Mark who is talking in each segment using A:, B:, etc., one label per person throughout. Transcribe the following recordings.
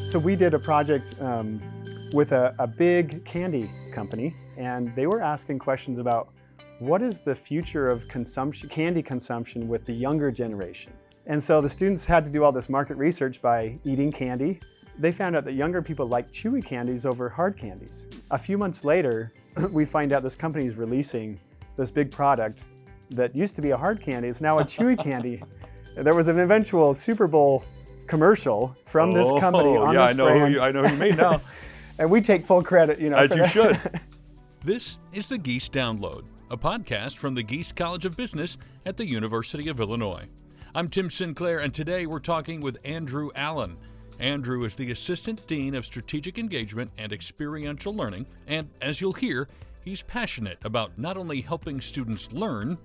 A: So we did a project with a big candy company, and they were asking questions about what is the future of candy consumption with the younger generation. And so the students had to do all this market research by eating candy. They found out that younger people like chewy candies over hard candies. A few months later, we find out this company is releasing this big product that used to be a hard candy. It's now a chewy candy. There was an eventual Super Bowl commercial from this company on this brand.
B: I know who you made now.
A: And we take full credit,
B: As you should.
C: This is the Gies Download, a podcast from the Gies College of Business at the University of Illinois. I'm Tim Sinclair, and today we're talking with Andrew Allen. Andrew is the Assistant Dean of Strategic Engagement and Experiential Learning, and as you'll hear, he's passionate about not only helping students learn,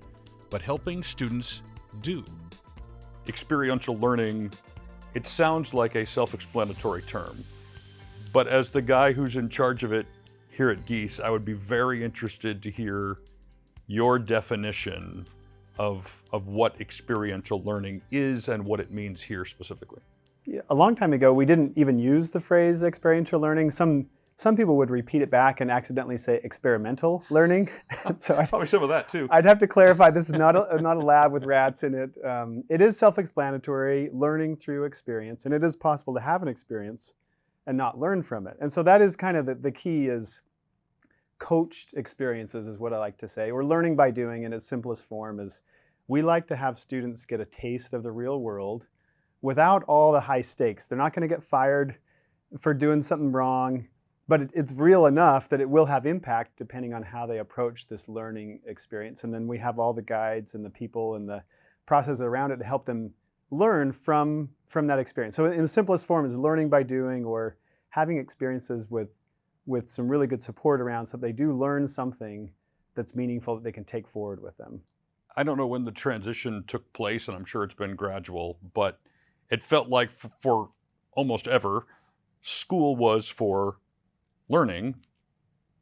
C: but helping students do.
B: Experiential learning, it sounds like a self-explanatory term, but as the guy who's in charge of it here at Gies, I would be very interested to hear your definition of what experiential learning is and what it means here specifically.
A: Yeah, a long time ago, we didn't even use the phrase experiential learning. Some people would repeat it back and accidentally say experimental learning. So
B: Probably some of that too.
A: I'd have to clarify, this is not a lab with rats in it. It is self-explanatory, learning through experience, and it is possible to have an experience and not learn from it. And so that is kind of the key, is coached experiences is what I like to say, or learning by doing in its simplest form. Is we like to have students get a taste of the real world without all the high stakes. They're not going to get fired for doing something wrong, but it's real enough that it will have impact depending on how they approach this learning experience. And then we have all the guides and the people and the process around it to help them learn from that experience. So in the simplest form is learning by doing, or having experiences with some really good support around, so they do learn something that's meaningful that they can take forward with them.
B: I don't know when the transition took place, and I'm sure it's been gradual, but it felt like for almost ever, school was for learning,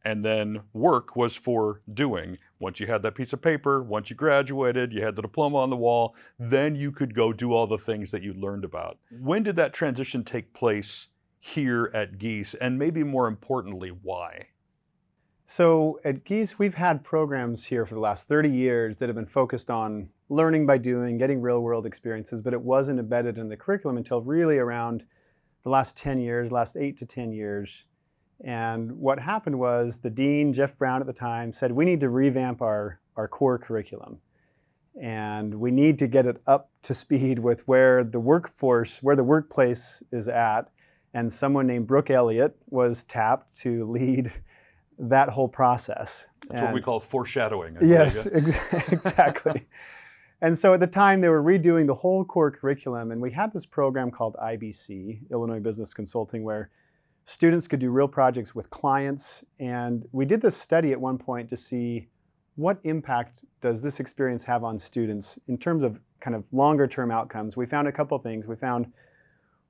B: and then work was for doing. Once you had that piece of paper, once you graduated, you had the diploma on the wall, then you could go do all the things that you learned about. When did that transition take place here at Gies, and maybe more importantly, why?
A: So at Gies, we've had programs here for the last 30 years that have been focused on learning by doing, getting real world experiences, but it wasn't embedded in the curriculum until really around the last 10 years, last 8 to 10 years. And what happened was the dean, Jeff Brown at the time, said we need to revamp our core curriculum. And we need to get it up to speed with where the workplace is at. And someone named Brooke Elliott was tapped to lead that whole process.
B: That's what we call foreshadowing.
A: Yes, exactly. And so at the time, they were redoing the whole core curriculum, and we had this program called IBC, Illinois Business Consulting, where students could do real projects with clients. And we did this study at one point to see what impact does this experience have on students in terms of kind of longer term outcomes. We found a couple of things. We found,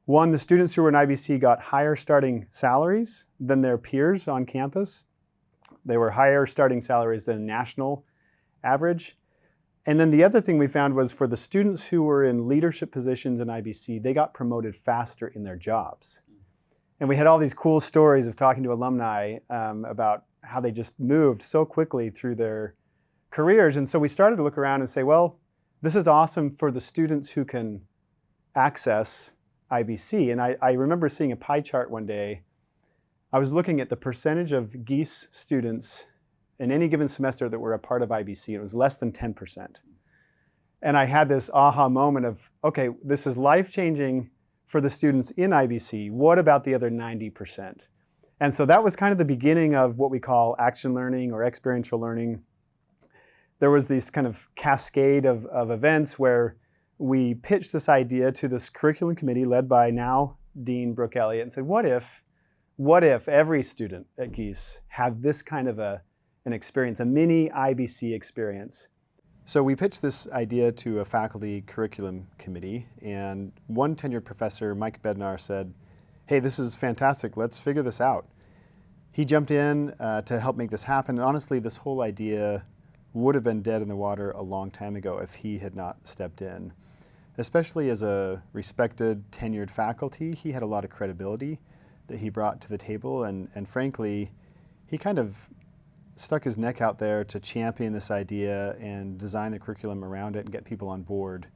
A: one, the students who were in IBC got higher starting salaries than their peers on campus. They were higher starting salaries than national average. And then the other thing we found was, for the students who were in leadership positions in IBC, they got promoted faster in their jobs. And we had all these cool stories of talking to alumni about how they just moved so quickly through their careers. And so we started to look around and say, well, this is awesome for the students who can access IBC. And I remember seeing a pie chart one day. I was looking at the percentage of Gies students in any given semester that were a part of IBC. It was less than 10%. And I had this aha moment of, okay, this is life-changing for the students in IBC. What about the other 90%? And so that was kind of the beginning of what we call action learning or experiential learning. There was this kind of cascade of events where we pitched this idea to this curriculum committee led by now Dean Brooke Elliott, and said, what if every student at Gies had this kind of an experience, a mini IBC experience? So we pitched this idea to a faculty curriculum committee, and one tenured professor, Mike Bednar, said, hey, this is fantastic, let's figure this out. He jumped in to help make this happen, and honestly, this whole idea would have been dead in the water a long time ago if he had not stepped in. especially as a respected, tenured faculty. He had a lot of credibility that he brought to the table, and frankly, he kind of stuck his neck out there to champion this idea and design the curriculum around it and get people on board.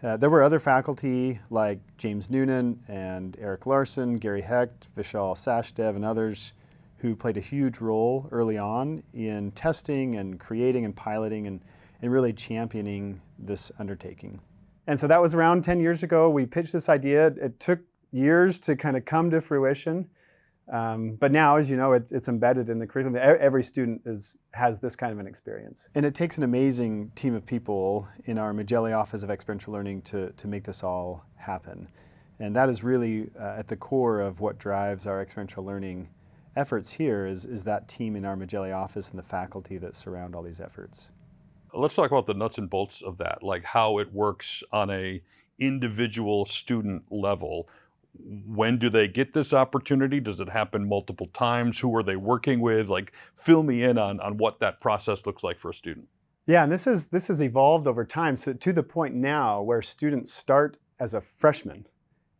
A: There were other faculty like James Noonan and Eric Larson, Gary Hecht, Vishal Sachdev, and others who played a huge role early on in testing and creating and piloting and really championing this undertaking. And so that was around 10 years ago. We pitched this idea. It took years to kind of come to fruition. But now, as you know, it's embedded in the curriculum. Every student has this kind of an experience. And it takes an amazing team of people in our Magelli Office of Experiential Learning to make this all happen. And that is really at the core of what drives our experiential learning efforts here is that team in our Magelli office and the faculty that surround all these efforts.
B: Let's talk about the nuts and bolts of that, like how it works on a individual student level. When do they get this opportunity? Does it happen multiple times? Who are they working with? Like, fill me in on what that process looks like for a student.
A: Yeah, and this has evolved over time, so to the point now where students start as a freshman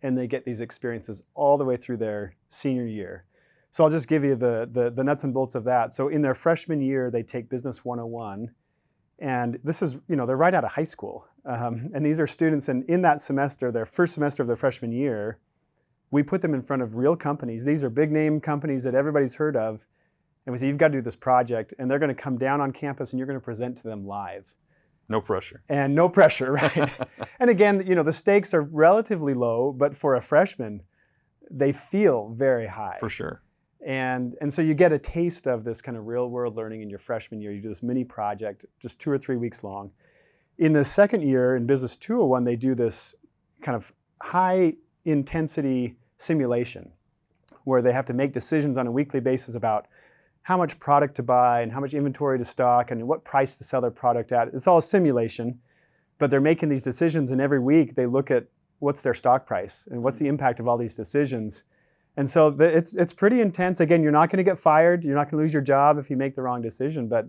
A: and they get these experiences all the way through their senior year. So I'll just give you the nuts and bolts of that. So in their freshman year, they take Business 101, and this is, they're right out of high school. And these are students, and in that semester, their first semester of their freshman year, we put them in front of real companies. These are big name companies that everybody's heard of. And we say, you've got to do this project, and they're going to come down on campus and you're going to present to them live.
B: No pressure.
A: And no pressure, right? And again, the stakes are relatively low, but for a freshman, they feel very high.
B: For sure.
A: And so you get a taste of this kind of real world learning in your freshman year. You do this mini project, just 2 or 3 weeks long. In the second year, in Business 201, they do this kind of high intensity simulation where they have to make decisions on a weekly basis about how much product to buy and how much inventory to stock and what price to sell their product at. It's all a simulation, but they're making these decisions, and every week they look at what's their stock price and what's the impact of all these decisions. And so it's pretty intense. Again, you're not going to get fired. You're not going to lose your job if you make the wrong decision, but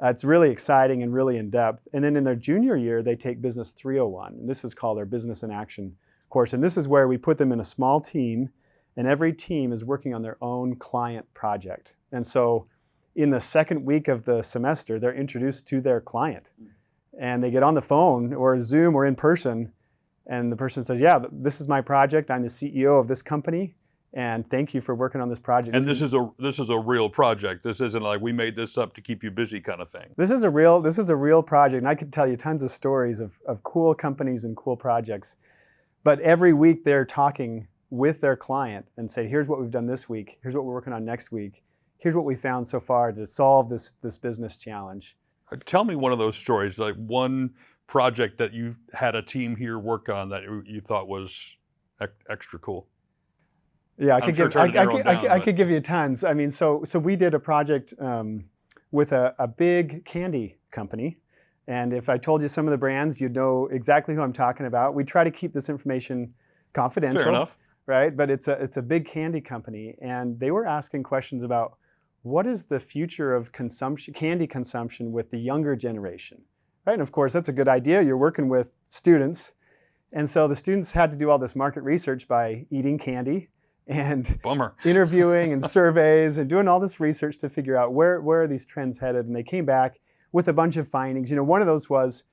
A: it's really exciting and really in depth. And then in their junior year, they take Business 301, and this is called their Business in Action course. And this is where we put them in a small team, and every team is working on their own client project. And so in the second week of the semester, they're introduced to their client, and they get on the phone or Zoom or in person, and the person says, yeah, this is my project. I'm the CEO of this company, and thank you for working on this project.
B: And this is a real project. This isn't like we made this up to keep you busy kind of thing.
A: This is a real project, and I could tell you tons of stories of cool companies and cool projects. But every week they're talking with their client and say, here's what we've done this week, here's what we're working on next week, here's what we found so far to solve this business challenge.
B: Tell me one of those stories, like one project that you had a team here work on that you thought was extra cool.
A: Yeah, I could give you tons. I mean, so we did a project with a big candy company. And if I told you some of the brands, you'd know exactly who I'm talking about. We try to keep this information confidential.
B: Fair enough.
A: Right? But it's a big candy company, and they were asking questions about what is the future of candy consumption with the younger generation, right? And of course, that's a good idea. You're working with students. And so the students had to do all this market research by eating candy and
B: Bummer.
A: interviewing and surveys and doing all this research to figure out where are these trends headed. And they came back with a bunch of findings. One of those was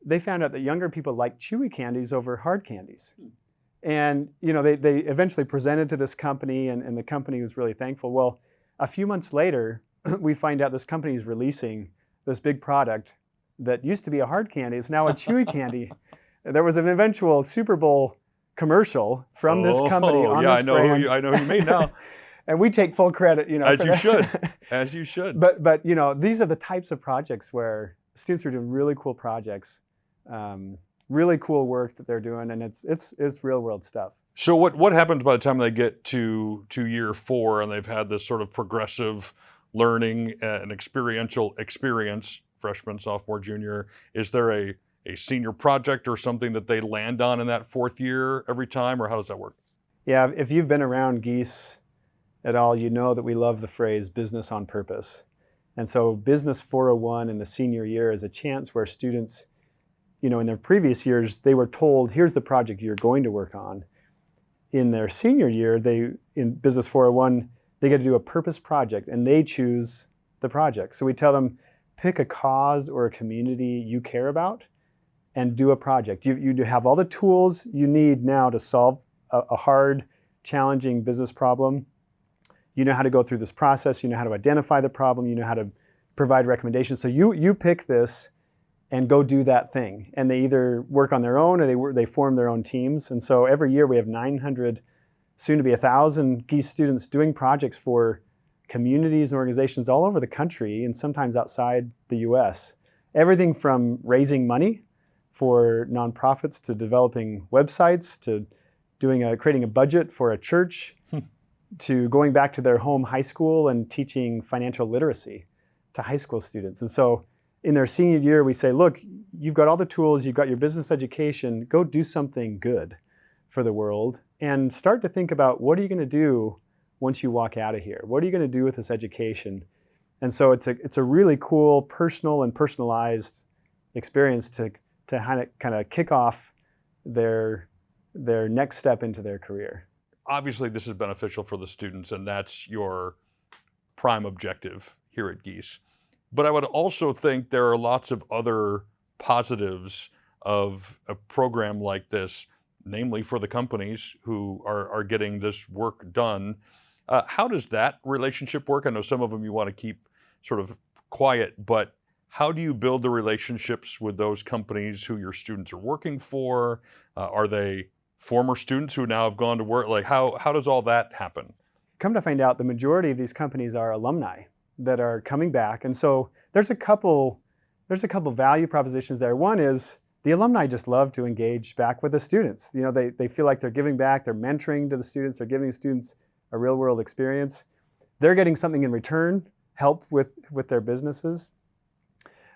A: they found out that younger people like chewy candies over hard candies. And they eventually presented to this company, and the company was really thankful. Well, a few months later, we find out this company is releasing this big product that used to be a hard candy. It's now a chewy candy. There was an eventual Super Bowl commercial from this company on this brand.
B: I know who you mean now.
A: And we take full credit,
B: As you should.
A: But these are the types of projects where students are doing really cool projects, really cool work that they're doing, and it's real world stuff.
B: So what happens by the time they get to year 4 and they've had this sort of progressive learning and experiential experience, freshman, sophomore, junior? Is there a senior project or something that they land on in that 4th year every time, or how does that work?
A: Yeah, if you've been around Gies at all, you know that we love the phrase business on purpose. And so Business 401 in the senior year is a chance where students in their previous years, they were told, here's the project you're going to work on. In their senior year, in Business 401, they get to do a purpose project, and they choose the project. So we tell them, pick a cause or a community you care about and do a project. You have all the tools you need now to solve a hard, challenging business problem. You know how to go through this process. You know how to identify the problem. You know how to provide recommendations. So you pick this and go do that thing. And they either work on their own or they form their own teams. And so every year we have 900, soon to be 1,000 Gies students doing projects for communities and organizations all over the country and sometimes outside the US. Everything from raising money for nonprofits to developing websites to creating a budget for a church to going back to their home high school and teaching financial literacy to high school students. And so in their senior year, we say, look, you've got all the tools, you've got your business education, go do something good for the world and start to think about what are you going to do once you walk out of here? What are you going to do with this education? And so it's a really cool personal and personalized experience to kind of kick off their next step into their career.
B: Obviously, this is beneficial for the students, and that's your prime objective here at Gies. But I would also think there are lots of other positives of a program like this, namely for the companies who are getting this work done. How does that relationship work? I know some of them you want to keep sort of quiet, but how do you build the relationships with those companies who your students are working for? Are they former students who now have gone to work? Like how does all that happen?
A: Come to find out, the majority of these companies are alumni that are coming back. And so there's a couple value propositions there. One is the alumni just love to engage back with the students. They feel like they're giving back, they're mentoring to the students, they're giving the students a real world experience. They're getting something in return, help with their businesses.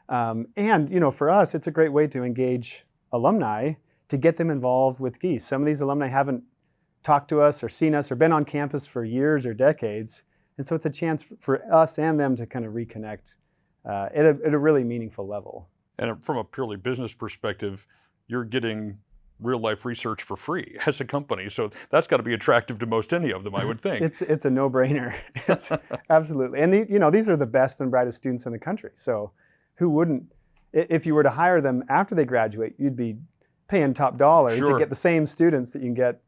A: And for us, it's a great way to engage alumni to get them involved with Gies. Some of these alumni haven't talked to us or seen us or been on campus for years or decades. And so it's a chance for us and them to kind of reconnect at a really meaningful level.
B: And from a purely business perspective, you're getting real life research for free as a company. So that's got to be attractive to most any of them, I would think.
A: It's a no-brainer. It's absolutely. And these are the best and brightest students in the country. So who wouldn't, if you were to hire them after they graduate, you'd be paying top dollar to get the same students that you can get,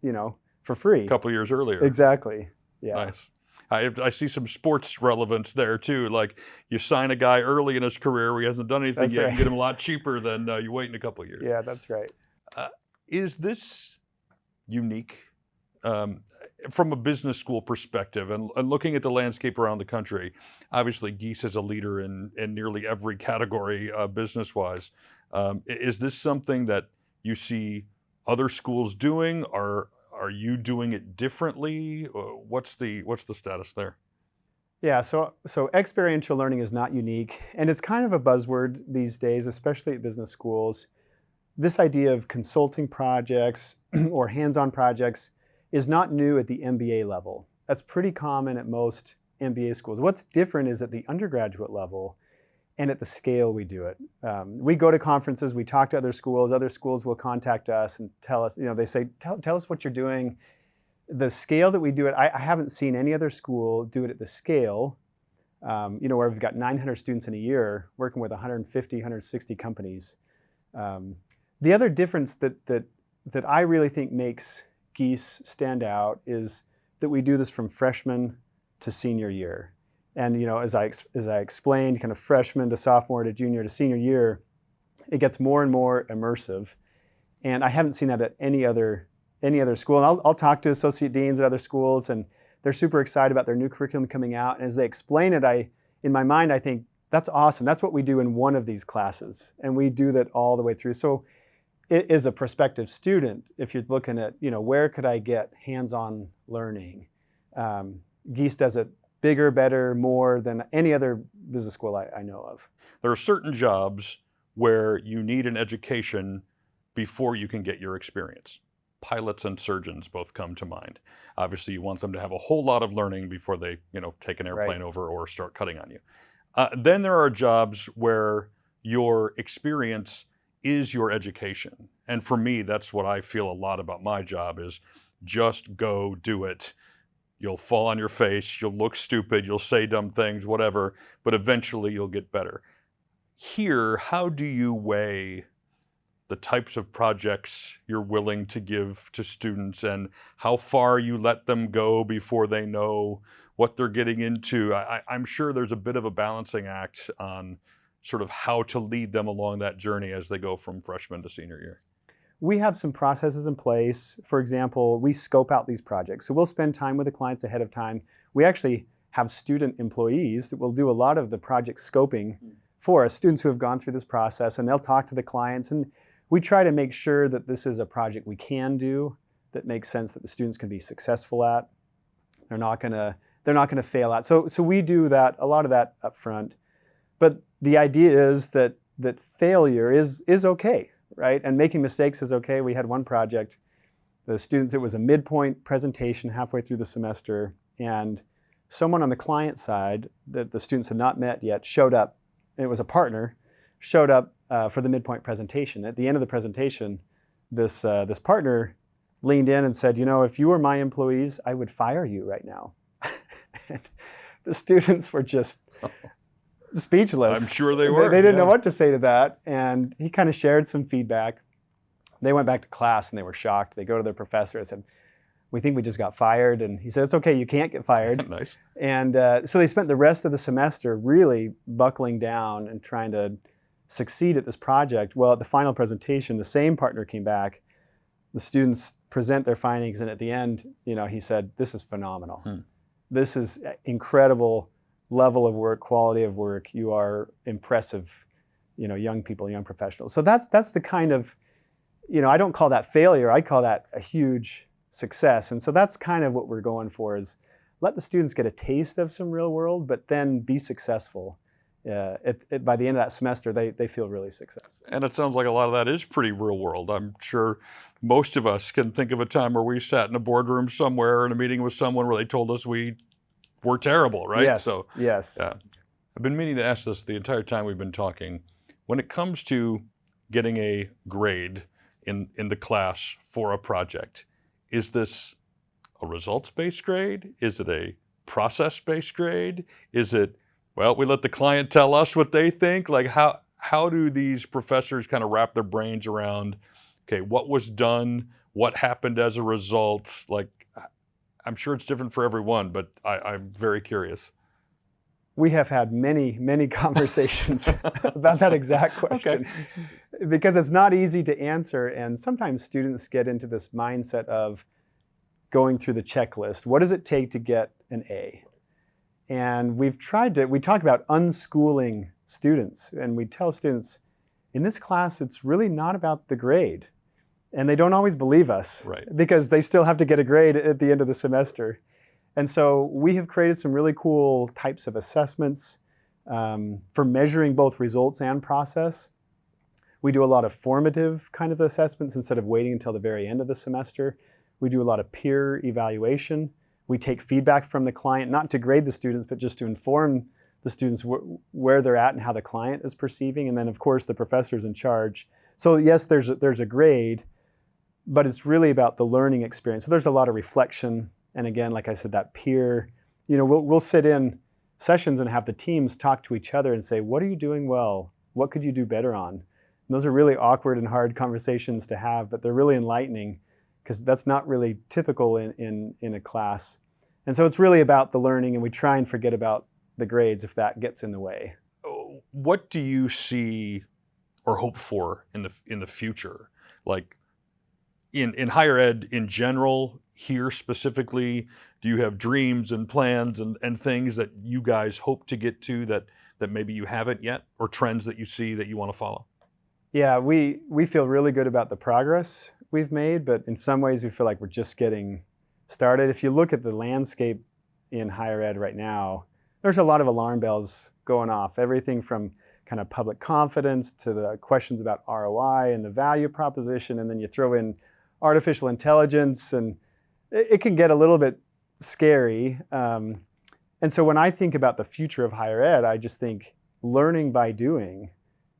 A: for free.
B: A couple of years earlier.
A: Exactly. Yeah.
B: Nice. I see some sports relevance there too. Like you sign a guy early in his career where he hasn't done anything yet,
A: right.
B: You get him a lot cheaper than you wait in a couple of years.
A: Yeah, that's right.
B: Is this unique from a business school perspective and looking at the landscape around the country? Obviously, Gies is a leader in nearly every category business-wise. Is this something that you see other schools doing? Are you doing it differently? What's the status there?
A: Yeah, so experiential learning is not unique, and it's kind of a buzzword these days, especially at business schools. This idea of consulting projects or hands-on projects is not new at the MBA level. That's pretty common at most MBA schools. What's different is at the undergraduate level and at the scale we do it. We go to conferences, we talk to other schools will contact us and tell us, they say, tell us what you're doing. The scale that we do it, I haven't seen any other school do it at the scale, where we've got 900 students in a year working with 150, 160 companies. The other difference that I really think makes Gies stand out is that we do this from freshman to senior year. And as I explained, kind of freshman to sophomore to junior to senior year, it gets more and more immersive. And I haven't seen that at any other school. And I'll talk to associate deans at other schools, and they're super excited about their new curriculum coming out. And as they explain it, in my mind, I think that's awesome. That's what we do in one of these classes, and we do that all the way through. So, as a prospective student, if you're looking at where could I get hands-on learning, Gies does it bigger, better, more than any other business school I know of.
B: There are certain jobs where you need an education before you can get your experience. Pilots and surgeons both come to mind. Obviously, you want them to have a whole lot of learning before they, take an airplane over or start cutting on you. Then there are jobs where your experience is your education. And for me, that's what I feel a lot about my job is just go do it. You'll fall on your face, you'll look stupid, you'll say dumb things, whatever, but eventually you'll get better. Here, how do you weigh the types of projects you're willing to give to students and how far you let them go before they know what they're getting into? I'm sure there's a bit of a balancing act on sort of how to lead them along that journey as they go from freshman to senior year.
A: We have some processes in place. For example, we scope out these projects. So we'll spend time with the clients ahead of time. We actually have student employees that will do a lot of the project scoping for us, students who have gone through this process, and they'll talk to the clients. And we try to make sure that this is a project we can do, that makes sense, that the students can be successful at. They're not gonna fail at. So we do that, a lot of that up front. But the idea is that failure is okay, right? And making mistakes is okay. We had one project, the students, it was a midpoint presentation halfway through the semester, and someone on the client side that the students had not met yet showed up, and it was a partner, showed up for the midpoint presentation. At the end of the presentation, this partner leaned in and said, you know, if you were my employees, I would fire you right now. And the students were just speechless.
B: I'm sure they were.
A: They didn't know what to say to that. And he kind of shared some feedback. They went back to class and they were shocked. They go to their professor and said, we think we just got fired. And he said, it's okay, you can't get fired.
B: Nice.
A: And so they spent the rest of the semester really buckling down and trying to succeed at this project. Well, at the final presentation, the same partner came back. The students present their findings, and at the end, you know, he said, this is phenomenal. This is incredible level of work, quality of work. You are impressive, you know, young people, young professionals. So that's the kind of, you know, I don't call that failure. I call that a huge success. And so that's kind of what we're going for, is let the students get a taste of some real world, but then be successful. By the end of that semester, they feel really successful.
B: And it sounds like a lot of that is pretty real world. I'm sure most of us can think of a time where we sat in a boardroom somewhere in a meeting with someone where they told us we were terrible, right?
A: Yes,
B: So,
A: yes.
B: yeah. I've been meaning to ask this the entire time we've been talking. When it comes to getting a grade in the class for a project, is this a results-based grade? Is it a process-based grade? Is it, well, we let the client tell us what they think? Like, how do these professors kind of wrap their brains around, okay, what was done, what happened as a result? Like, I'm sure it's different for everyone, but I'm very curious.
A: We have had many, many conversations about that exact question.
B: Okay.
A: Because it's not easy to answer, and sometimes students get into this mindset of going through the checklist. What does it take to get an A? And we talk about unschooling students, and we tell students, in this class, it's really not about the grade. And they don't always believe us,
B: Right,
A: because they still have to get a grade at the end of the semester. And so we have created some really cool types of assessments for measuring both results and process. We do a lot of formative kind of assessments instead of waiting until the very end of the semester. We do a lot of peer evaluation. We take feedback from the client, not to grade the students, but just to inform the students where they're at and how the client is perceiving. And then, of course, the professor's in charge. So yes, there's a grade, but it's really about the learning experience. So there's a lot of reflection. And again, like I said, that peer, you know, we'll sit in sessions and have the teams talk to each other and say, what are you doing well? What could you do better on? And those are really awkward and hard conversations to have, but they're really enlightening, because that's not really typical in a class. And so it's really about the learning, and we try and forget about the grades if that gets in the way.
B: What do you see or hope for in the future? Like in higher ed in general, here specifically, do you have dreams and plans and things that you guys hope to get to that maybe you haven't yet, or trends that you see that you want to follow?
A: Yeah, we feel really good about the progress we've made, but in some ways we feel like we're just getting started. If you look at the landscape in higher ed right now, there's a lot of alarm bells going off. Everything from kind of public confidence to the questions about ROI and the value proposition, and then you throw in artificial intelligence, and it can get a little bit scary. And so when I think about the future of higher ed, I just think learning by doing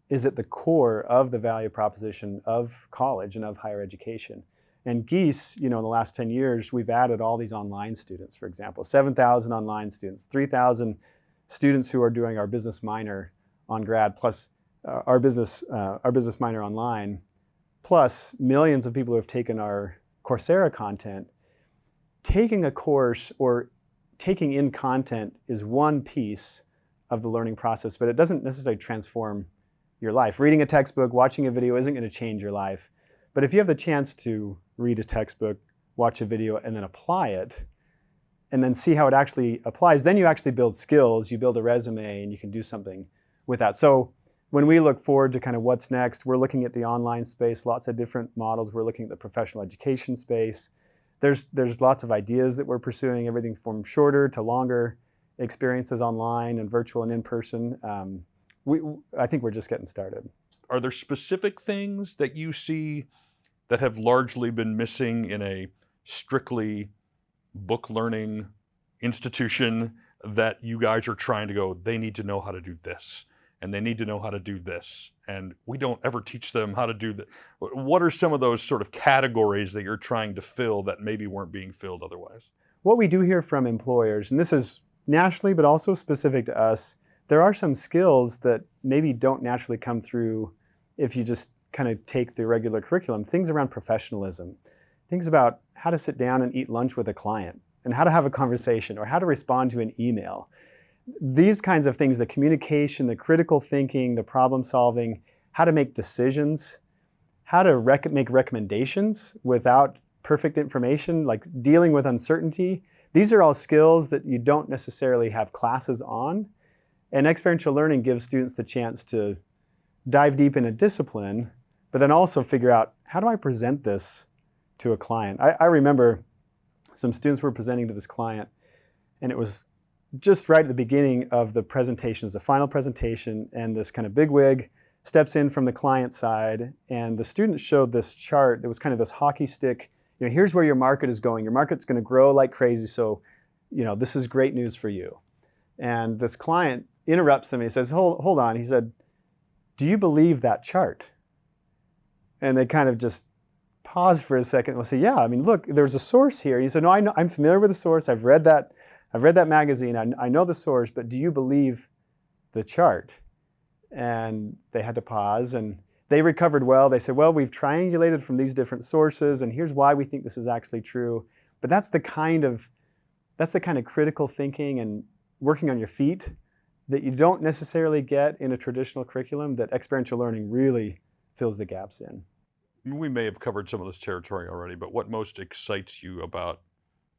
A: is at the core of the value proposition of college and of higher education. And Gies, in the last 10 years, we've added all these online students, for example, 7,000 online students, 3,000 students who are doing our business minor on grad, plus our business minor online, plus millions of people who have taken our Coursera content. Taking a course or taking in content is one piece of the learning process, but it doesn't necessarily transform your life. Reading a textbook, watching a video isn't going to change your life. But if you have the chance to read a textbook, watch a video, and then apply it, and then see how it actually applies, then you actually build skills, you build a resume, and you can do something with that. So when we look forward to kind of what's next, we're looking at the online space, lots of different models. We're looking at the professional education space. There's lots of ideas that we're pursuing, everything from shorter to longer experiences online and virtual and in person. I think we're just getting started.
B: Are there specific things that you see that have largely been missing in a strictly book learning institution that you guys are trying to go, they need to know how to do this, and they need to know how to do this, and we don't ever teach them how to do that? What are some of those sort of categories that you're trying to fill that maybe weren't being filled otherwise?
A: What we do hear from employers, and this is nationally but also specific to us, there are some skills that maybe don't naturally come through if you just kind of take the regular curriculum. Things around professionalism, things about how to sit down and eat lunch with a client, and how to have a conversation, or how to respond to an email. These kinds of things, the communication, the critical thinking, the problem solving, how to make decisions, how to make recommendations without perfect information, like dealing with uncertainty. These are all skills that you don't necessarily have classes on. And experiential learning gives students the chance to dive deep in a discipline, but then also figure out, how do I present this to a client? I remember some students were presenting to this client, and it was just right at the beginning of the presentation, the final presentation, and this kind of bigwig steps in from the client side, and the student showed this chart that was kind of this hockey stick. Here's where your market is going. Your market's going to grow like crazy, so this is great news for you. And this client interrupts him and he says, hold on. He said, do you believe that chart? And they kind of just pause for a second. We'll say, yeah, I mean, look, there's a source here. And he said, no, I'm familiar with the source. I've read that magazine. I know the source, but do you believe the chart? And they had to pause, and they recovered well. They said, well, we've triangulated from these different sources, and here's why we think this is actually true. But that's the kind of critical thinking and working on your feet that you don't necessarily get in a traditional curriculum, that experiential learning really fills the gaps in.
B: We may have covered some of this territory already, but what most excites you about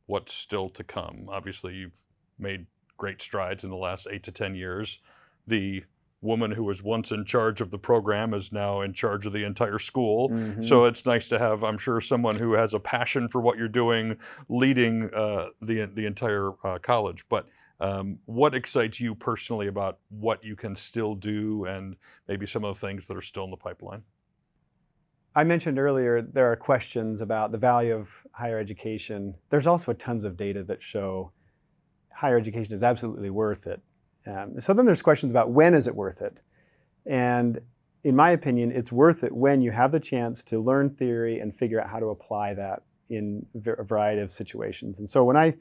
B: what's still to come? Obviously, you've made great strides in the last 8 to 10 years. The woman who was once in charge of the program is now in charge of the entire school. Mm-hmm. So it's nice to have, I'm sure, someone who has a passion for what you're doing leading the entire college. But what excites you personally about what you can still do, and maybe some of the things that are still in the pipeline?
A: I mentioned earlier there are questions about the value of higher education. There's also tons of data that show higher education is absolutely worth it. So then there's questions about, when is it worth it? And in my opinion, it's worth it when you have the chance to learn theory and figure out how to apply that in a variety of situations. And so when I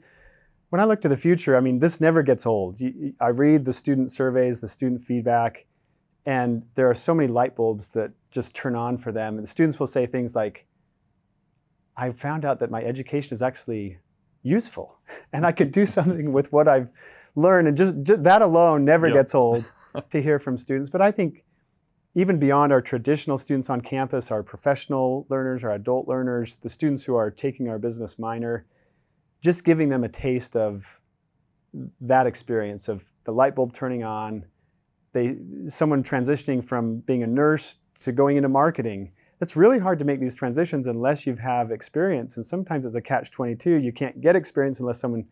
A: look to the future, I mean, this never gets old. I read the student surveys, the student feedback, and there are so many light bulbs that just turn on for them. And the students will say things like, I found out that my education is actually useful, and I could do something with what I've learned. And just that alone never gets old to hear from students. But I think even beyond our traditional students on campus, our professional learners, our adult learners, the students who are taking our business minor, just giving them a taste of that experience of the light bulb turning on, someone transitioning from being a nurse to going into marketing. It's really hard to make these transitions unless you have experience. And sometimes it's a catch-22. You can't get experience unless someone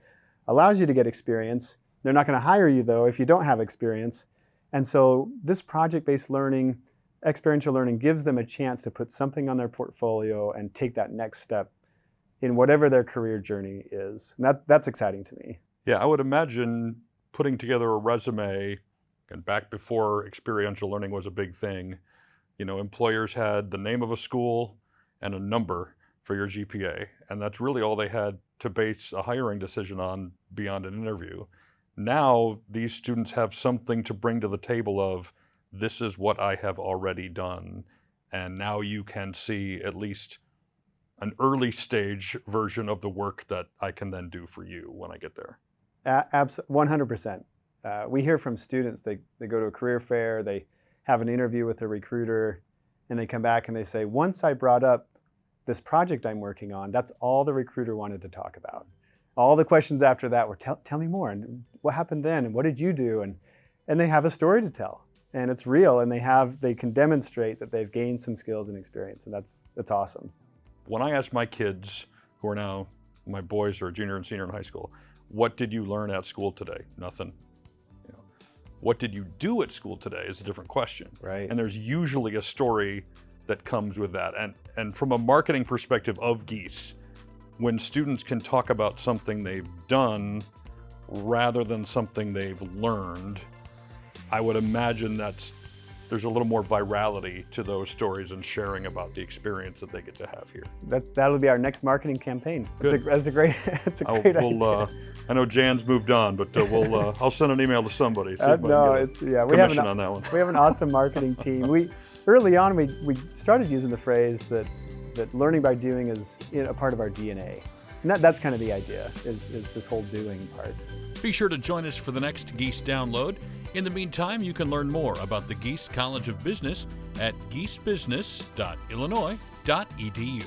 A: allows you to get experience. They're not going to hire you, though, if you don't have experience. And so this project-based learning, experiential learning, gives them a chance to put something on their portfolio and take that next step in whatever their career journey is. And that's exciting to me.
B: Yeah, I would imagine putting together a resume And back before experiential learning was a big thing, employers had the name of a school and a number for your GPA, and that's really all they had to base a hiring decision on beyond an interview. Now, these students have something to bring to the table of, this is what I have already done, and now you can see at least an early stage version of the work that I can then do for you when I get there.
A: 100%. We hear from students, they go to a career fair, they have an interview with a recruiter, and they come back and they say, once I brought up this project I'm working on, that's all the recruiter wanted to talk about. All the questions after that were, tell me more, and what happened then, and what did you do? And they have a story to tell, and it's real, and they can demonstrate that they've gained some skills and experience, and that's awesome.
B: When I ask my kids, who are now, my boys are junior and senior in high school, what did you learn at school today? Nothing. What did you do at school today is a different question.
A: Right.
B: And there's usually a story that comes with that. And from a marketing perspective of Gies, when students can talk about something they've done rather than something they've learned, I would imagine there's a little more virality to those stories and sharing about the experience that they get to have here.
A: That'll be our next marketing campaign.
B: Good.
A: That's a great idea.
B: I know Jan's moved on, but I'll send an email to somebody. See if I can get a commission on that one.
A: We have an awesome marketing team. Early on, we started using the phrase that learning by doing is a part of our DNA. And that's kind of the idea, is this whole doing part.
C: Be sure to join us for the next Gies Download. In the meantime, you can learn more about the Gies College of Business at giesbusiness.illinois.edu.